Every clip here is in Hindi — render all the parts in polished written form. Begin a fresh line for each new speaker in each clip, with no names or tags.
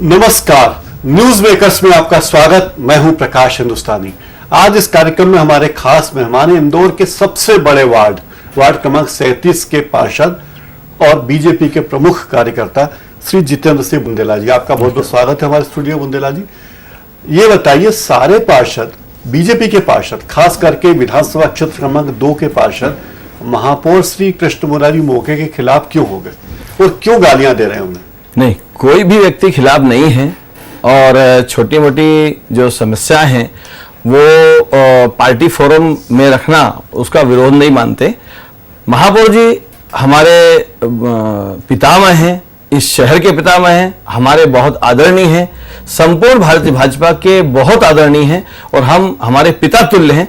नमस्कार, न्यूज मेकर्स में आपका स्वागत। मैं हूं प्रकाश हिंदुस्तानी। आज इस कार्यक्रम में हमारे खास मेहमान हैं इंदौर के सबसे बड़े वार्ड क्रमांक 37 के पार्षद और बीजेपी के प्रमुख कार्यकर्ता श्री जितेंद्र सिंह बुंदेला जी। आपका बहुत बहुत स्वागत है हमारे स्टूडियो बुंदेला जी। ये बताइए, सारे पार्षद, बीजेपी के पार्षद, खास करके विधानसभा क्षेत्र क्रमांक 2 के पार्षद महापौर श्री कृष्ण मुरारी मौके के खिलाफ क्यों हो गए और क्यों गालियां दे रहे हैं उन्हें?
नहीं, कोई भी व्यक्ति खिलाफ नहीं है और छोटी मोटी जो समस्या है वो पार्टी फोरम में रखना उसका विरोध नहीं मानते। महापौर जी हमारे पितामह हैं, इस शहर के पितामह हैं, हमारे बहुत आदरणीय हैं, संपूर्ण भारतीय भाजपा के बहुत आदरणीय हैं और हम हमारे पिता तुल्य हैं।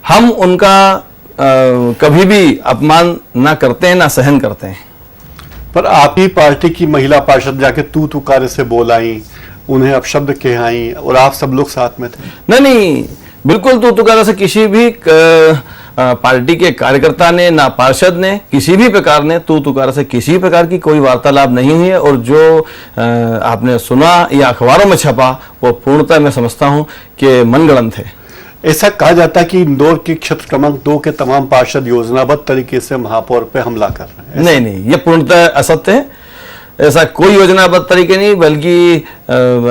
हम उनका कभी भी अपमान ना करते हैं ना सहन करते हैं।
पर आप ही पार्टी की महिला पार्षद जाके तू तुकारे से बोल आई, उन्हें अपशब्द कहाई और आप सब लोग साथ में थे।
नहीं, बिल्कुल तू तुकारे से किसी भी पार्टी के कार्यकर्ता ने ना पार्षद ने किसी भी प्रकार ने तू तुकारे से किसी प्रकार की कोई वार्तालाप नहीं हुई है। और जो आपने सुना या अखबारों में छपा वो पूर्णतः मैं समझता हूं कि मनगढ़ंत है।
ऐसा कहा जाता है कि इंदौर के क्षेत्र क्रमांक 2 के तमाम पार्षद योजनाबद्ध तरीके से महापौर पे हमला कर रहे हैं।
नहीं, ये पूर्णतः असत्य है। ऐसा कोई योजनाबद्ध तरीके नहीं, बल्कि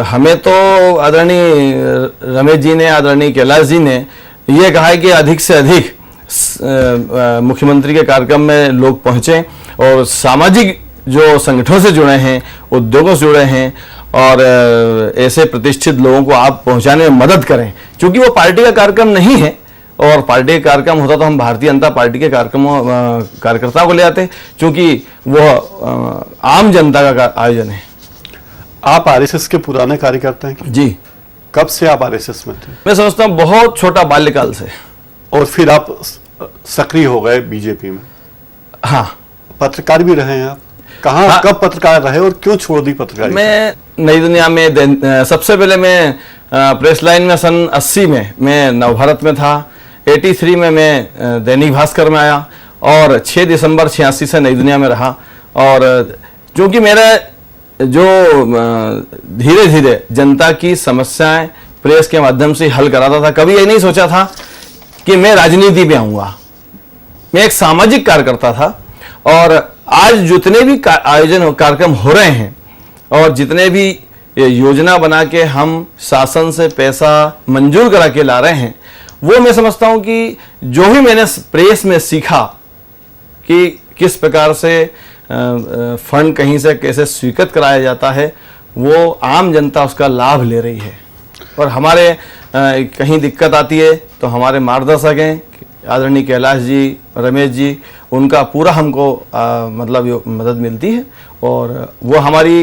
हमें तो आदरणीय रमेश जी ने, आदरणीय कैलाश जी ने ये कहा है कि अधिक से अधिक मुख्यमंत्री के कार्यक्रम में लोग पहुंचे और सामाजिक जो संगठनों से जुड़े हैं, उद्योगों से जुड़े हैं और ऐसे प्रतिष्ठित लोगों को आप पहुंचाने में मदद करें। क्योंकि वो पार्टी का कार्यक्रम नहीं है और पार्टी का कार्यक्रम होता तो हम भारतीय जनता पार्टी के कार्यकर्ताओं को ले आते, क्योंकि वो आम जनता का आयोजन है।
आप आरएसएस के पुराने कार्यकर्ता हैं?
जी।
कब से आप आरएसएस में थे?
मैं समझता हूँ बहुत छोटा बाल्यकाल से।
और फिर आप सक्रिय हो गए बीजेपी में?
हाँ।
पत्रकार भी रहे हैं आप? कहाँ? हाँ। कब पत्रकार रहे और क्यों छोड़ दी पत्रकारिता?
मैं नई दुनिया में सबसे पहले मैं प्रेस लाइन में सन 80 में मैं नवभारत में था। 83 में मैं दैनिक भास्कर में आया और 6 दिसंबर 86 से नई दुनिया में रहा। और क्योंकि मेरा जो धीरे धीरे जनता की समस्याएं प्रेस के माध्यम से हल कराता था, कभी ये नहीं सोचा था कि मैं राजनीति में आऊँगा। मैं एक सामाजिक कार्यकर्ता था और आज जितने भी आयोजन कार्यक्रम हो रहे हैं और जितने भी योजना बना के हम शासन से पैसा मंजूर करा के ला रहे हैं, वो मैं समझता हूं कि जो भी मैंने प्रेस में सीखा कि किस प्रकार से फंड कहीं से कैसे स्वीकृत कराया जाता है, वो आम जनता उसका लाभ ले रही है। और हमारे कहीं दिक्कत आती है तो हमारे मार्गदर्शक हैं आदरणीय कैलाश जी, रमेश जी, उनका पूरा हमको मतलब मदद मिलती है और वो हमारी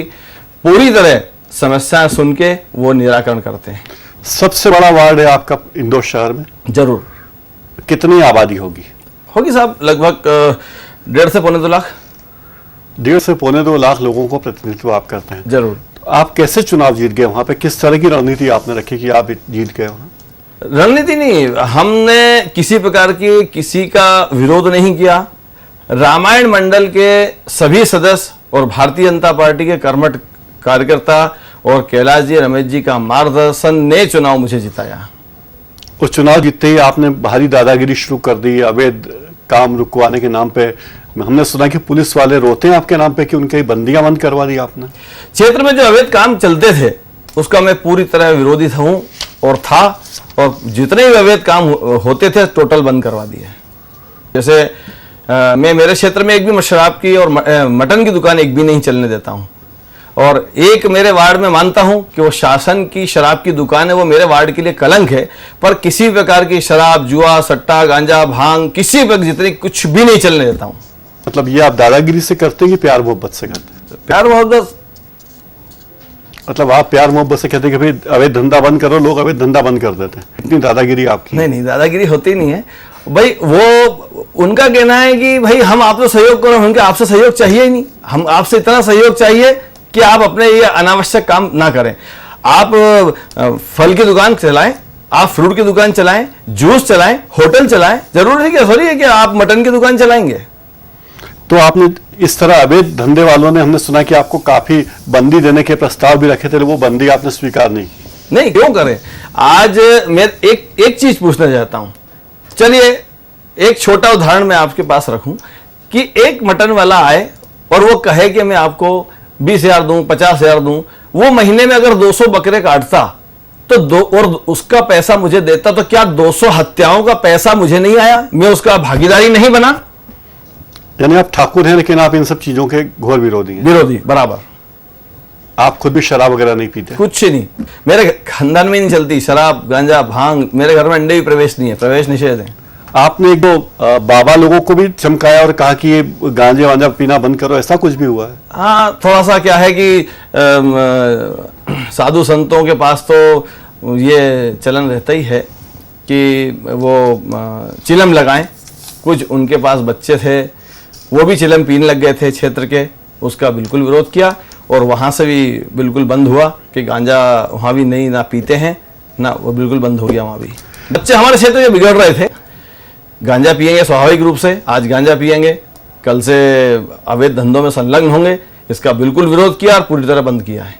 पूरी तरह समस्याएं सुन के वो निराकरण करते हैं।
सबसे बड़ा वार्ड है आपका इंदौर शहर में?
जरूर।
कितनी आबादी होगी
साहब? लगभग 1.5 से पौने 2 लाख।
1.5 से पौने 2 लाख लोगों को प्रतिनिधित्व आप करते हैं।
जरूर।
तो आप कैसे चुनाव जीत गए वहां पे? किस तरह की रणनीति आपने रखी कि आप जीत गए वहां?
रणनीति नहीं, हमने किसी प्रकार की किसी का विरोध नहीं किया। रामायण मंडल के सभी सदस्य और भारतीय जनता पार्टी के कर्मठ कार्यकर्ता और कैलाश जी, रमेश जी का मार्गदर्शन ने चुनाव मुझे जिताया।
और चुनाव जीतते ही आपने भारी दादागिरी शुरू कर दी, अवैध काम रुकवाने के नाम पे। हमने सुना कि पुलिस वाले रोते हैं आपके नाम पे कि उनकी बंदियां बंद करवा दी आपने।
क्षेत्र में जो अवैध काम चलते थे उसका मैं पूरी तरह विरोधी हूं और था, और जितने भी अवैध काम होते थे टोटल बंद करवा दिए। जैसे मैं मेरे क्षेत्र में एक भी शराब की और मटन की दुकान एक भी नहीं चलने देता हूं। और एक मेरे वार्ड में मानता हूं कि वो शासन की शराब की दुकान है, वो मेरे वार्ड के लिए कलंक है, पर किसी प्रकार की शराब, जुआ, सट्टा, गांजा, भांग, किसी प्रकार जितनी कुछ भी नहीं चलने देता हूं।
मतलब ये आप दादागिरी से करते हैं कि प्यार मोहब्बत से करते हैं?
प्यार मोहब्बत।
मतलब आप प्यार मोहब्बत से कहते हैं कि भाई अवैध धंधा बंद करो, लोग अवैध धंधा बंद कर देते हैं। इतनी दादागिरी आपकी?
नहीं, दादागिरी होती नहीं है भाई। वो उनका कहना है कि भाई हम आप तो सहयोग करो, उनके आपसे सहयोग चाहिए ही नहीं। हम आपसे इतना सहयोग चाहिए कि आप अपने ये अनावश्यक काम ना करें। आप फल की दुकान चलाएं, आप फ्रूट की दुकान चलाएं, जूस चलाएं, होटल चलाएं। जरूरी है कि आप मटन की दुकान चलाएंगे?
तो आपने इस तरह अवैध धंधे वालों ने, हमने सुना कि आपको काफी बंदी देने के प्रस्ताव भी रखे थे, वो बंदी आपने स्वीकार नहीं की।
नहीं, क्यों करें। आज मैं एक चीज पूछना चाहता हूं। चलिए एक छोटा उदाहरण मैं आपके पास रखूं कि एक मटन वाला आए और वो कहे कि मैं आपको 20,000 दूं, 50,000 दूं। वो महीने में अगर 200 बकरे काटता तो और उसका पैसा मुझे देता, तो क्या 200 हत्याओं का पैसा मुझे नहीं आया? मैं उसका भागीदारी नहीं बना?
यानी आप ठाकुर हैं लेकिन आप इन सब चीजों के घोर विरोधी हैं।
विरोधी बराबर।
आप खुद भी शराब वगैरह नहीं पीते?
कुछ नहीं, मेरे खानदान में नहीं चलती शराब, गांजा, भांग। मेरे घर में अंडे भी प्रवेश नहीं है, प्रवेश निषेध है।
आपने एक दो बाबा लोगों को भी चमकाया और कहा कि ये गांजे वांजा पीना बंद करो, ऐसा कुछ भी हुआ है?
हाँ, थोड़ा सा क्या है कि साधु संतों के पास तो ये चलन रहता ही है कि वो चिलम लगाएं। कुछ उनके पास बच्चे थे, वो भी चिलम पीने लग गए थे क्षेत्र के, उसका बिल्कुल विरोध किया और वहाँ से भी बिल्कुल बंद हुआ कि गांजा वहाँ भी नहीं, ना पीते हैं ना, वो बिल्कुल बंद हो गया। वहाँ भी बच्चे हमारे क्षेत्र में बिगड़ रहे थे। गांजा पिएंगे स्वाभाविक रूप से, आज गांजा पिएंगे, कल से अवैध धंधों में संलग्न होंगे। इसका बिल्कुल विरोध किया और पूरी तरह बंद किया है।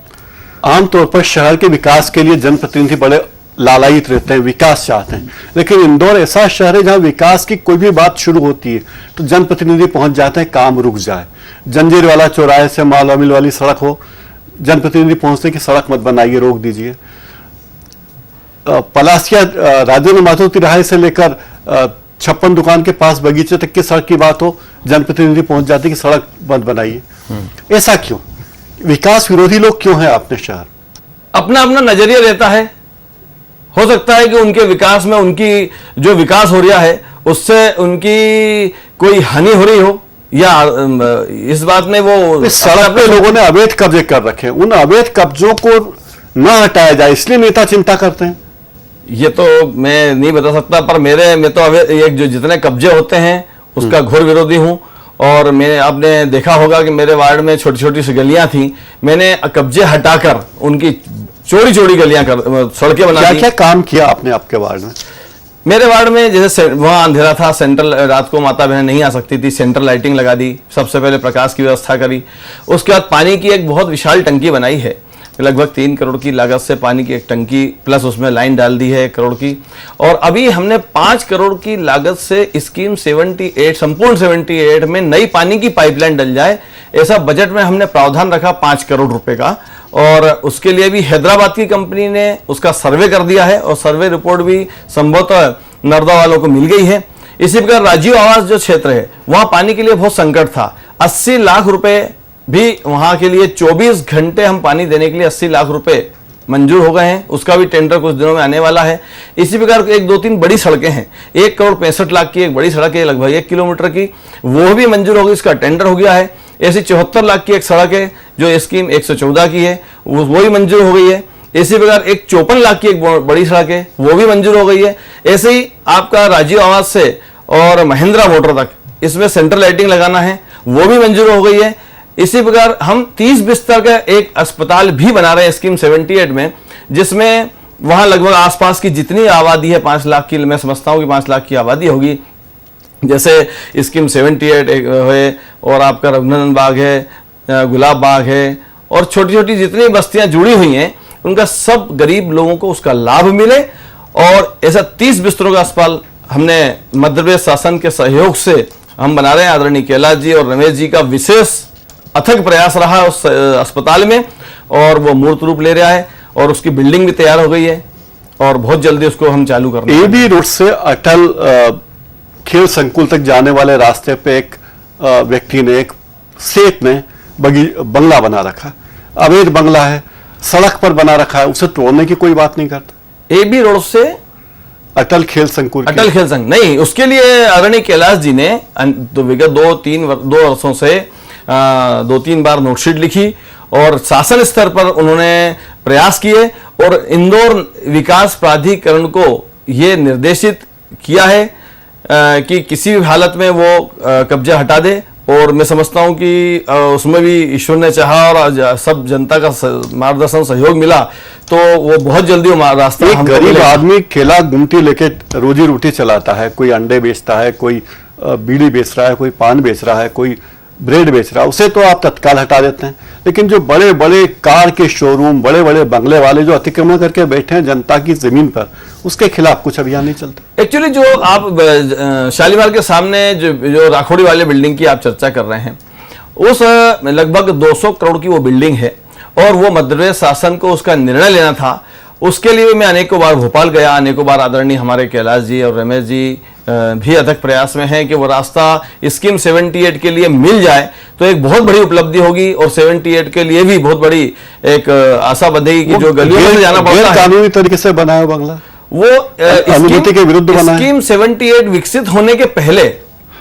आमतौर पर शहर के विकास के लिए जनप्रतिनिधि बड़े लालायित रहते हैं, विकास चाहते हैं, लेकिन इंदौर ऐसा शहर है जहां विकास की कोई भी बात शुरू होती है तो जनप्रतिनिधि पहुंच जाते हैं, काम रुक जाए। जंजीर वाला चौराहे से मालवा मिल वाली सड़क हो, जनप्रतिनिधि पहुंचते कि सड़क मत बनाइए, रोक दीजिए। पलासिया राजेंद्र माथुर तिराहे से लेकर 56 दुकान के पास बगीचे तक की सड़क की बात हो, जनप्रतिनिधि पहुंच जाते कि सड़क मत बनाइए। ऐसा क्यों? विकास विरोधी लोग क्यों हैं अपने शहर?
अपना अपना नजरिया रहता है। हो सकता है कि उनके विकास में, उनकी जो विकास हो रहा है उससे उनकी कोई हानि हो रही हो, या इस बात में वो
इस सड़क पे लोगों ने अवैध कब्जे कर रखे हैं, उन अवैध कब्जों को न हटाया जाए इसलिए नेता चिंता करते हैं।
ये तो मैं नहीं बता सकता, पर मैं तो एक जो जितने कब्जे होते हैं उसका घोर विरोधी हूं। और मैं, आपने देखा होगा कि मेरे वार्ड में छोटी छोटी सी गलियां थी, मैंने कब्जे हटाकर उनकी चौड़ी चौड़ी गलियां कर, सड़कें बना दी।
क्या क्या काम किया आपने आपके वार्ड में?
मेरे वार्ड में जैसे वहां अंधेरा था, सेंट्रल, रात को माता बहनें नहीं आ सकती थी, सेंट्रल लाइटिंग लगा दी। सबसे पहले प्रकाश की व्यवस्था करी। उसके बाद पानी की एक बहुत विशाल टंकी बनाई है, लगभग 3 करोड़ की लागत से पानी की एक टंकी, प्लस उसमें लाइन डाल दी है 1 करोड़ की। और अभी हमने 5 करोड़ की लागत से स्कीम 78, संपूर्ण 78 में नई पानी की पाइपलाइन डल जाए, ऐसा बजट में हमने प्रावधान रखा 5 करोड़ रुपए का। और उसके लिए भी हैदराबाद की कंपनी ने उसका सर्वे कर दिया है और सर्वे रिपोर्ट भी संभवतः नर्मदा वालों को मिल गई है। इसी प्रकार राजीव आवास जो क्षेत्र है, वहां पानी के लिए बहुत संकट था। 80 लाख रुपए भी वहां के लिए, 24 घंटे हम पानी देने के लिए 80 लाख रुपए मंजूर हो गए हैं। उसका भी टेंडर कुछ दिनों में आने वाला है। इसी प्रकार 1-2-3 बड़ी सड़कें हैं, 1 करोड़ 65 लाख की एक बड़ी सड़क है, लगभग 1 किलोमीटर की, वो भी मंजूर हो गई, इसका टेंडर हो गया है। ऐसी 74 लाख की एक सड़क है जो स्कीम 114 की है, वो भी मंजूर हो गई है। इसी प्रकार एक 54 लाख की एक बड़ी सड़क है, वो भी मंजूर हो गई है। ऐसे ही आपका राजीव आवास से और महिंद्रा मोटर तक, इसमें सेंट्रल लाइटिंग लगाना है, वो भी मंजूर हो गई है। इसी प्रकार हम 30 बिस्तर का एक अस्पताल भी बना रहे हैं स्कीम 78 में, जिसमें वहां लगभग आसपास की जितनी आबादी है 5 लाख की, मैं समझता हूं कि 5 लाख की आबादी होगी। जैसे स्कीम 78 है और आपका रघुनंदन बाग है, गुलाब बाग है, और छोटी छोटी जितनी बस्तियां जुड़ी हुई हैं, उनका सब गरीब लोगों को उसका लाभ मिले। और ऐसा 30 बिस्तरों का अस्पताल हमने मध्य प्रदेश शासन के सहयोग से हम बना रहे हैं। आदरणीय कैलाश जी और रमेश जी का विशेष अथक प्रयास रहा है उस अस्पताल में, और वो मूर्त रूप ले रहा है और उसकी बिल्डिंग भी तैयार हो गई है और बहुत जल्दी उसको हम चालू करना है।
AB रोड से अटल खेल संकुल तक जाने वाले रास्ते पे एक व्यक्ति ने, एक सेठ ने बंगला बना रखा, अवैध बंगला है, सड़क पर बना रखा है, उसे तोड़ने की कोई बात नहीं करता।
AB रोड से
अटल खेल संकुल,
अटल खेल संघ नहीं, उसके लिए आदरणीय कैलाश जी ने तो विगत 2 वर्षों से 2-3 बार नोटशीट लिखी और शासन स्तर पर उन्होंने प्रयास किए और इंदौर विकास प्राधिकरण को यह निर्देशित किया है कि किसी भी हालत में वो कब्जा हटा दे। और मैं समझता हूं कि उसमें भी ईश्वर ने चाहा और सब जनता का मार्गदर्शन सहयोग मिला तो वो बहुत जल्दी रास्ता।
एक गरीब आदमी केला गुमटी लेके रोजी रोटी चलाता है, कोई अंडे बेचता है, कोई बीड़ी बेच रहा है, कोई पान बेच रहा है, कोई ब्रेड बेच रहा है उसे तो आप तत्काल हटा देते हैं, लेकिन जो बड़े बड़े कार के शोरूम, बड़े बड़े बंगले वाले जो अतिक्रमण करके बैठे हैं जनता की जमीन पर, उसके खिलाफ कुछ अभियान नहीं चलता।
एक्चुअली जो आप शालीमार के सामने जो राखोड़ी वाले बिल्डिंग की आप चर्चा कर रहे हैं, उस लगभग 200 करोड़ की वो बिल्डिंग है और वो मध्य प्रदेश शासन को उसका निर्णय लेना था। उसके लिए मैं अनेकों बार भोपाल गया, अनेकों बार आदरणीय हमारे कैलाश जी और रमेश जी भी अथक प्रयास में हैं कि वो रास्ता स्कीम 78 के लिए मिल जाए तो एक बहुत बड़ी उपलब्धि होगी और 78 के लिए भी बहुत बड़ी एक आशा बंधेगी कि जो गलियों में जाना पड़ता है,
कानूनी तरीके से बनाया बंगला,
वो
अनुमति के विरुद्ध बना है।
स्कीम 78 विकसित होने के पहले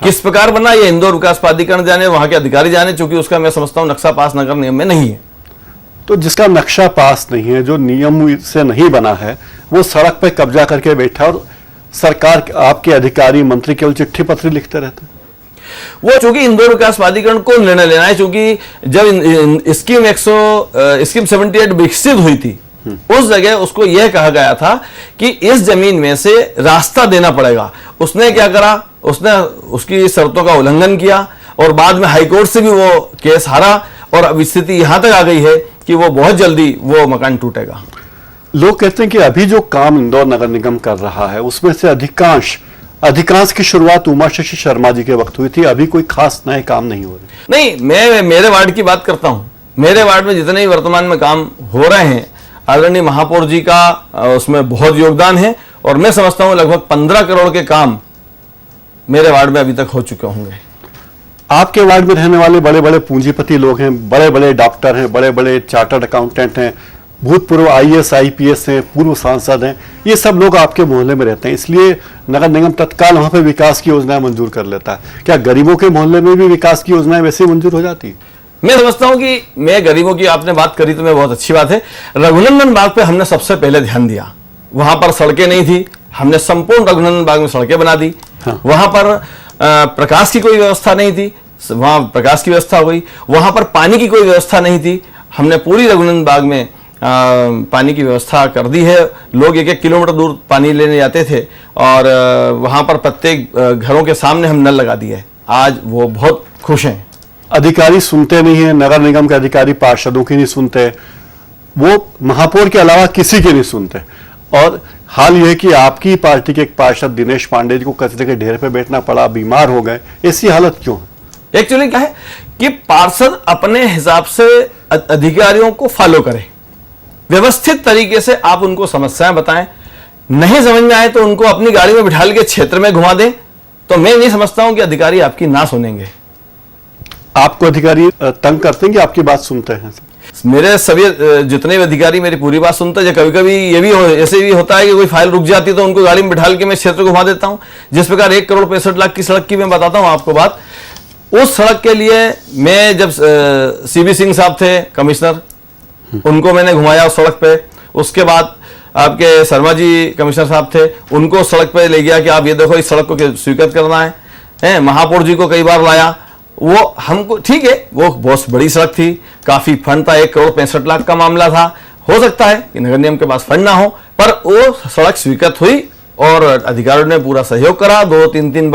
किस प्रकार बना, ये इंदौर विकास प्राधिकरण जाने, वहां के अधिकारी जाने, चूंकि उसका मैं समझता हूं नक्शा पास नगर नियम में नहीं है।
तो जिसका नक्शा पास नहीं है, जो नियम से नहीं बना है, वो सड़क पे कब्जा करके बैठा और सरकार, आपके अधिकारी मंत्री केवल चिट्ठी पत्री लिखते रहते हैं।
वो चूंकि इंदौर विकास प्राधिकरण को निर्णय लेना है, चूंकि जब स्कीम 78 विकसित हुई थी उस जगह उसको यह कहा गया था कि इस जमीन में से रास्ता देना पड़ेगा। उसने क्या करा, उसने उसकी शर्तों का उल्लंघन किया और बाद में हाईकोर्ट से भी वो केस हारा और अब स्थिति यहां तक आ गई है कि वो बहुत जल्दी वो मकान टूटेगा।
लोग कहते हैं कि अभी जो काम इंदौर नगर निगम कर रहा है उसमें से अधिकांश की शुरुआत उमाशंकर शर्मा जी के वक्त हुई थी, अभी कोई खास नए काम नहीं हो रहे।
नहीं, मैं मेरे वार्ड की बात करता हूं। मेरे वार्ड में जितने भी वर्तमान में काम हो रहे हैं, आदरणीय महापौर जी का उसमें बहुत योगदान है और मैं समझता हूं लगभग 15 करोड़ के काम मेरे वार्ड में अभी तक हो चुके होंगे।
आपके वार्ड में रहने वाले बड़े बड़े पूंजीपति लोग हैं, बड़े बड़े डॉक्टर हैं, बड़े बड़े चार्टर्ड अकाउंटेंट हैं, भूतपूर्व IAS IPS हैं, पूर्व सांसद हैं, ये सब लोग आपके मोहल्ले में रहते हैं, इसलिए नगर निगम तत्काल वहां पर विकास की योजनाएं मंजूर कर लेता है। क्या गरीबों के मोहल्ले में भी विकास की योजनाएं वैसे मंजूर हो जाती?
मैं समझता हूं कि मैं गरीबों की, आपने बात करी तो मैं बहुत अच्छी बात है। रघुनंदन बाग पे हमने सबसे पहले ध्यान दिया। वहां पर सड़कें नहीं थी, हमने संपूर्ण रघुनंदन बाग में सड़कें बना दी।
हाँ।
वहां पर प्रकाश की कोई व्यवस्था नहीं थी, वहां प्रकाश की व्यवस्था हुई। वहां पर पानी की कोई व्यवस्था नहीं थी, हमने पूरी रघुनंदन बाग में पानी की व्यवस्था कर दी है। लोग 1-1 किलोमीटर दूर पानी लेने जाते थे और वहां पर प्रत्येक घरों के सामने हम नल लगा दिए। आज वो बहुत खुश हैं।
अधिकारी सुनते नहीं है, नगर निगम के अधिकारी पार्षदों की नहीं सुनते, वो महापौर के अलावा किसी की नहीं सुनते। और हाल यह कि आपकी पार्टी के एक पार्षद दिनेश पांडे जी को कचरे के ढेर पे बैठना पड़ा, बीमार हो गए, ऐसी हालत क्यों है?
एक्चुअली क्या है कि पार्षद अपने हिसाब से अधिकारियों को फॉलो करें, व्यवस्थित तरीके से आप उनको समस्याएं बताएं, नहीं समझ में आए तो उनको अपनी गाड़ी में बिठा के क्षेत्र में घुमा दें। तो मैं नहीं समझता हूं कि अधिकारी आपकी ना सुनेंगे।
आपको अधिकारी तंग करते हैं कि आपकी बात सुनते हैं?
मेरे सभी जितने भी अधिकारी मेरी पूरी बात सुनते हैं। कभी कभी ये भी ऐसे भी होता है कि कोई फाइल रुक जाती है तो उनको गाड़ी में बिठा के मैं क्षेत्र घुमा देता हूं। जिस प्रकार 1 करोड़ 65 लाख की सड़क की मैं बताता हूं आपको बात, उस सड़क के लिए मैं जब CB सिंह साहब थे कमिश्नर, उनको मैंने घुमाया उस सड़क पे। उसके बाद आपके शर्मा जी कमिश्नर साहब थे, उनको सड़क पे ले गया कि आप ये देखो इस सड़क को स्वीकृत करना है। महापौर जी को कई बार लाया, वो हमको ठीक है, वो बहुत बड़ी सड़क थी, काफी फंड था, 1 करोड़ 65 लाख का मामला था। हो सकता है कि नगर निगम के पास फंड ना हो, पर वो सड़क स्वीकृत हुई और अधिकारियों ने पूरा सहयोग करा। 2-3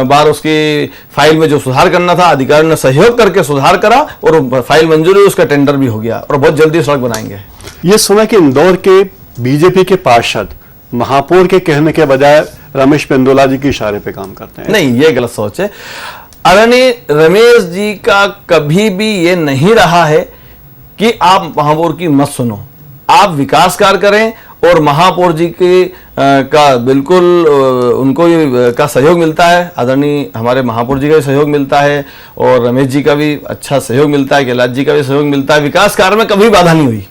बार उसकी फाइल में जो सुधार करना था अधिकारियों ने सहयोग करके सुधार करा और फाइल मंजूर हुई, उसका टेंडर भी हो गया और बहुत जल्दी सड़क बनाएंगे।
ये सुना कि इंदौर के बीजेपी के पार्षद महापौर के कहने के बजाय रमेश पेंदोला जी के इशारे पे काम करते हैं।
नहीं, ये गलत सोच है। आदरणीय रमेश जी का कभी भी ये नहीं रहा है कि आप महापौर की मत सुनो, आप विकास कार्य करें और महापौर जी के का बिल्कुल उनको का सहयोग मिलता है। आदरणीय हमारे महापौर जी का भी सहयोग मिलता है और रमेश जी का भी अच्छा सहयोग मिलता है, कैलाश जी का भी सहयोग मिलता है। विकास कार्य में कभी बाधा नहीं हुई।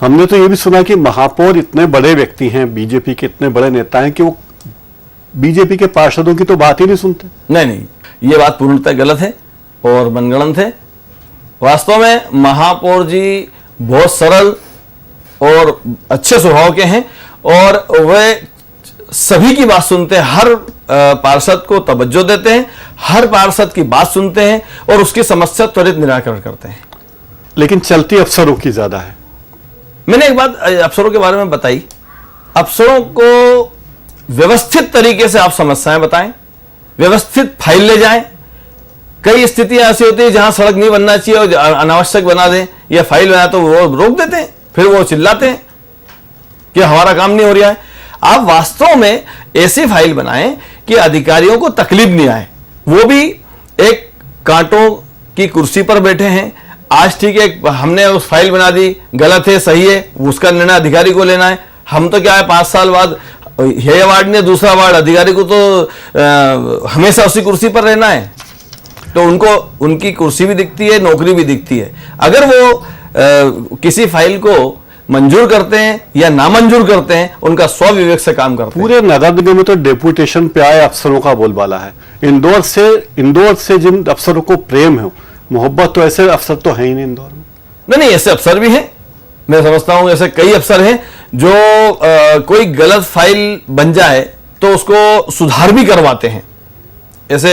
हमने तो ये भी सुना कि महापौर इतने बड़े व्यक्ति हैं, बीजेपी के इतने बड़े नेता हैं कि वो बीजेपी के पार्षदों की तो बात ही नहीं सुनते।
नहीं, ये बात पूर्णतः गलत है और मनगढ़ंत है। वास्तव में महापौर जी बहुत सरल और अच्छे स्वभाव के हैं और वे सभी की बात सुनते हैं, हर पार्षद को तवज्जो देते हैं, हर पार्षद की बात सुनते हैं और उसकी समस्या त्वरित निराकरण करते हैं।
लेकिन चलती अफसरों की ज्यादा है।
मैंने एक बात अफसरों के बारे में बताई, अफसरों को व्यवस्थित तरीके से आप समस्याएं बताएं, व्यवस्थित फाइल ले जाएं, कई स्थितियां ऐसी होती है जहां सड़क नहीं बनना चाहिए और अनावश्यक बना दें या फाइल बना तो वो रोक देते हैं, फिर वो चिल्लाते हैं कि हमारा काम नहीं हो रहा है। आप वास्तव में ऐसी फाइल बनाएं कि अधिकारियों को तकलीफ नहीं आए, वो भी एक कांटों की कुर्सी पर बैठे हैं। आज ठीक है, हमने उस फाइल बना दी, गलत है सही है उसका निर्णय अधिकारी को लेना है। हम तो क्या है 5 साल बाद ये वार्ड ने दूसरा वार्ड, अधिकारी को तो हमेशा उसी कुर्सी पर रहना है, तो उनको उनकी कुर्सी भी दिखती है, नौकरी भी दिखती है। अगर वो किसी फाइल को मंजूर करते हैं या नामंजूर करते हैं, उनका स्वविवेक से काम करते हैं।
पूरे नगर निगम में तो डेपुटेशन पे आए अफसरों का बोलबाला है। इंदौर से जिन अफसरों को प्रेम है, मोहब्बत, तो ऐसे अफसर तो है ही नहीं इंदौर में।
नहीं, ऐसे अफसर भी हैं, मैं समझता हूं ऐसे कई अफसर हैं जो कोई गलत फाइल बन जाए तो उसको सुधार भी करवाते हैं। ऐसे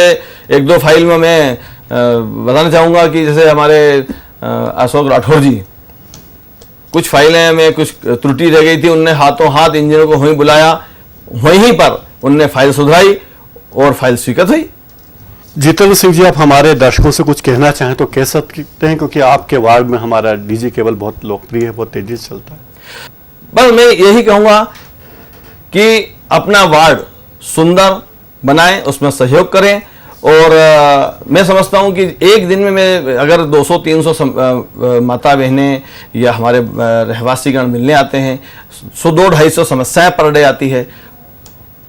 1-2 फाइल में मैं बताना चाहूंगा कि जैसे हमारे अशोक राठौर जी, कुछ फाइलें में कुछ त्रुटि रह गई थी, उनने हाथों हाथ इंजीनियर को वहीं बुलाया, वहीं पर उनने फाइल सुधराई और फाइल स्वीकृत हुई।
जितेंद्र सिंह जी, आप हमारे दर्शकों से कुछ कहना चाहें तो कह सकते हैं, क्योंकि आपके वार्ड में हमारा डीजी केबल बहुत लोकप्रिय है, बहुत तेजी से चलता है।
बस मैं यही कहूंगा कि अपना वार्ड सुंदर बनाएं, उसमें सहयोग करें। और मैं समझता हूं कि एक दिन में मैं अगर 200-300 माता बहनें या हमारे रहवासीगण मिलने आते हैं, 100-250 समस्याएं पर डे आती है।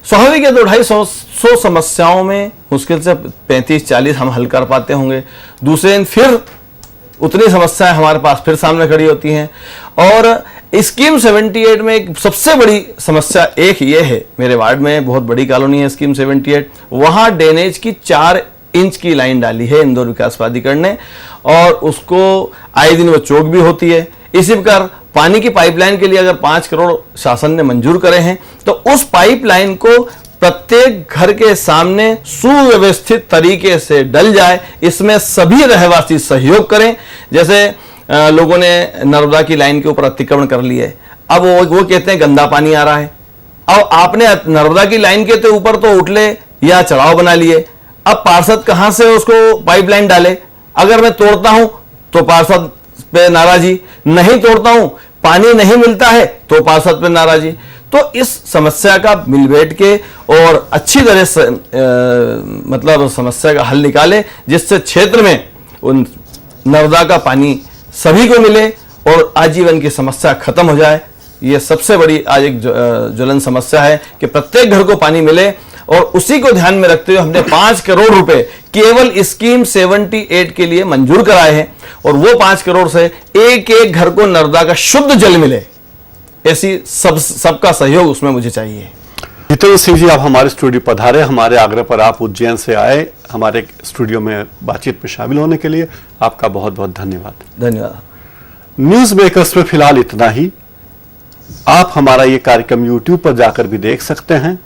स्वाभाविक है 250-250 समस्याओं में मुश्किल से 35-40 हम हल कर पाते होंगे। दूसरे दिन फिर उतनी समस्याएं हमारे पास फिर सामने खड़ी होती हैं। और स्कीम 78 में एक सबसे बड़ी समस्या एक ये है, मेरे वार्ड में बहुत बड़ी कॉलोनी है स्कीम 78, वहां ड्रेनेज की 4 इंच की लाइन डाली है इंदौर विकास प्राधिकरण ने, और उसको आए दिन वो चौक भी होती है। इसी प्रकार पानी की पाइपलाइन के लिए अगर 5 करोड़ शासन ने मंजूर करे हैं, तो उस पाइपलाइन को प्रत्येक घर के सामने सुव्यवस्थित तरीके से डल जाए, इसमें सभी रहवासी सहयोग करें। जैसे लोगों ने नर्मदा की लाइन के ऊपर अतिक्रमण कर लिया है, अब वो कहते हैं गंदा पानी आ रहा है। अब आपने नर्मदा की लाइन के तो ऊपर तो उठले या चढ़ाव बना लिए, अब पार्षद कहां से उसको पाइपलाइन डाले? अगर मैं तोड़ता हूं तो पार्षद पे नाराजी, नहीं तोड़ता हूं पानी नहीं मिलता है तो पार्षद पे नाराजी। तो इस समस्या का मिल बैठ के और अच्छी तरह से मतलब समस्या का हल निकाले, जिससे क्षेत्र में उन नर्मदा का पानी सभी को मिले और आजीवन की समस्या खत्म हो जाए। ये सबसे बड़ी आज एक ज्वलन समस्या है कि प्रत्येक घर को पानी मिले, और उसी को ध्यान में रखते हुए हमने 5 करोड़ रुपए केवल स्कीम 78 के लिए मंजूर कराए हैं, और वो 5 करोड़ से एक एक घर को नर्मदा का शुद्ध जल मिले, ऐसी सबका सहयोग उसमें मुझे चाहिए।
जितेंद्र सिंह जी, आप हमारे स्टूडियो पधारे, हमारे आग्रह पर आप उज्जैन से आए हमारे स्टूडियो में बातचीत में शामिल होने के लिए आपका बहुत बहुत धन्यवाद।
धन्यवाद।
न्यूज मेकर्स में फिलहाल इतना ही। आप हमारा ये कार्यक्रम YouTube पर जाकर भी देख सकते हैं।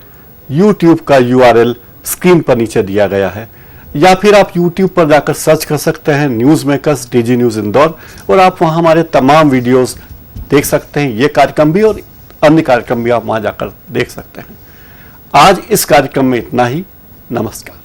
YouTube का URL स्क्रीन पर नीचे दिया गया है, या फिर आप YouTube पर जाकर सर्च कर सकते हैं news makers DG news Indore, और आप वहां हमारे तमाम वीडियोस देख सकते हैं। ये कार्यक्रम भी और अन्य कार्यक्रम भी आप वहां जाकर देख सकते हैं। आज इस कार्यक्रम में इतना ही। नमस्कार।